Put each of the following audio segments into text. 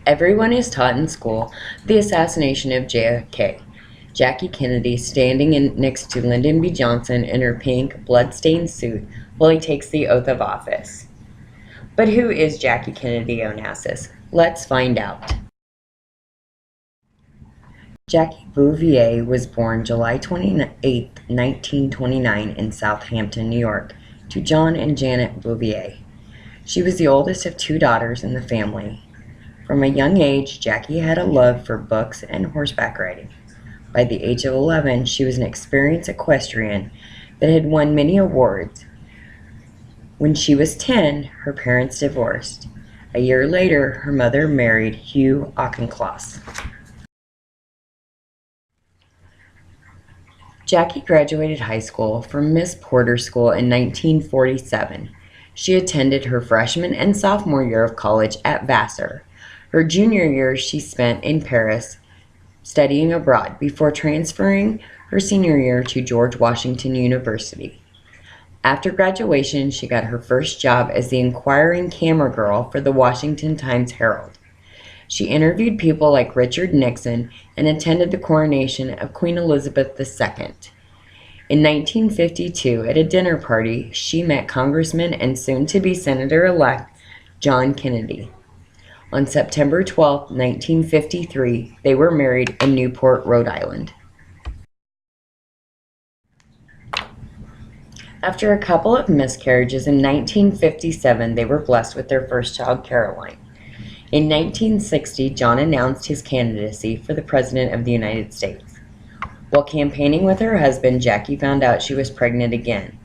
Everyone is taught in school the assassination of JFK, Jackie Kennedy next to Lyndon B. Johnson in her pink, blood-stained suit while he takes the oath of office. But who is Jackie Kennedy Onassis? Let's find out. Jackie Bouvier was born July 28, 1929 in Southampton, New York, to John and Janet Bouvier. She was the oldest of two daughters in the family. From a young age, Jackie had a love for books and horseback riding. By the age of 11, she was an experienced equestrian that had won many awards. When she was 10, her parents divorced. A year later, her mother married Hugh Auchincloss. Jackie graduated high school from Miss Porter School in 1947. She attended her freshman and sophomore year of college at Vassar. Her junior year she spent in Paris studying abroad before transferring her senior year to George Washington University. After graduation, she got her first job as the inquiring camera girl for the Washington Times-Herald. She interviewed people like Richard Nixon and attended the coronation of Queen Elizabeth II. In 1952, at a dinner party, she met Congressman and soon-to-be Senator-elect John Kennedy. On September 12, 1953, they were married in Newport, Rhode Island. After a couple of miscarriages in 1957, they were blessed with their first child, Caroline. In 1960, John announced his candidacy for the President of the United States. While campaigning with her husband, Jackie found out she was pregnant again.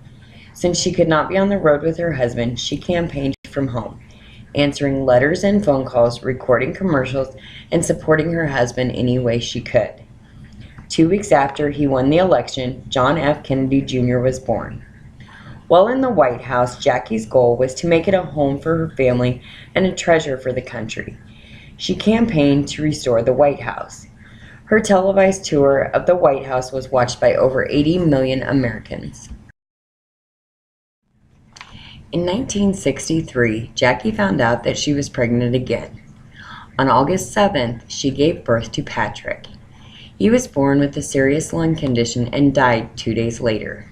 Since she could not be on the road with her husband, she campaigned from home, answering letters and phone calls, recording commercials, and supporting her husband any way she could. 2 weeks after he won the election, John F. Kennedy Jr. was born. While in the White House, Jackie's goal was to make it a home for her family and a treasure for the country. She campaigned to restore the White House. Her televised tour of the White House was watched by over 80 million Americans. In 1963, Jackie found out that she was pregnant again. On August 7th, she gave birth to Patrick. He was born with a serious lung condition and died 2 days later.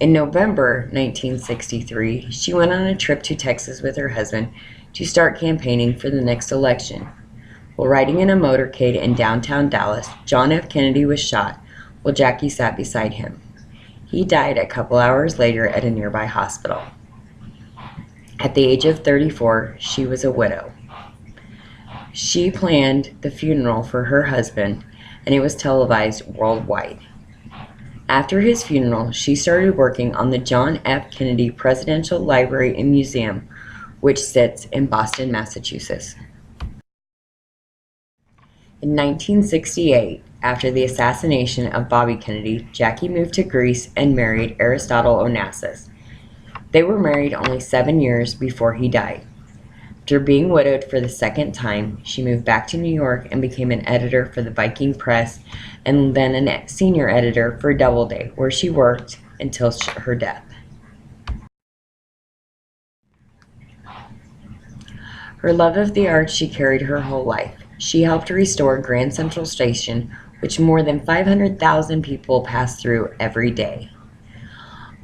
In November 1963, she went on a trip to Texas with her husband to start campaigning for the next election. While riding in a motorcade in downtown Dallas, John F. Kennedy was shot while Jackie sat beside him. He died a couple hours later at a nearby hospital. At the age of 34, she was a widow. She planned the funeral for her husband, and it was televised worldwide. After his funeral, she started working on the John F. Kennedy Presidential Library and Museum, which sits in Boston, Massachusetts. In 1968, after the assassination of Bobby Kennedy, Jackie moved to Greece and married Aristotle Onassis. They were married only 7 years before he died. After being widowed for the second time, she moved back to New York and became an editor for the Viking Press and then a senior editor for Doubleday, where she worked until her death. Her love of the arts she carried her whole life. She helped restore Grand Central Station, which more than 500,000 people pass through every day.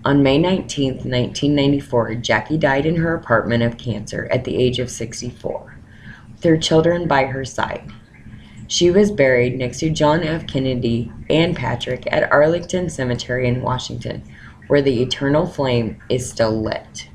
On May 19, 1994, Jackie died in her apartment of cancer at the age of 64, with her children by her side. She was buried next to John F. Kennedy and Patrick at Arlington Cemetery in Washington, where the eternal flame is still lit.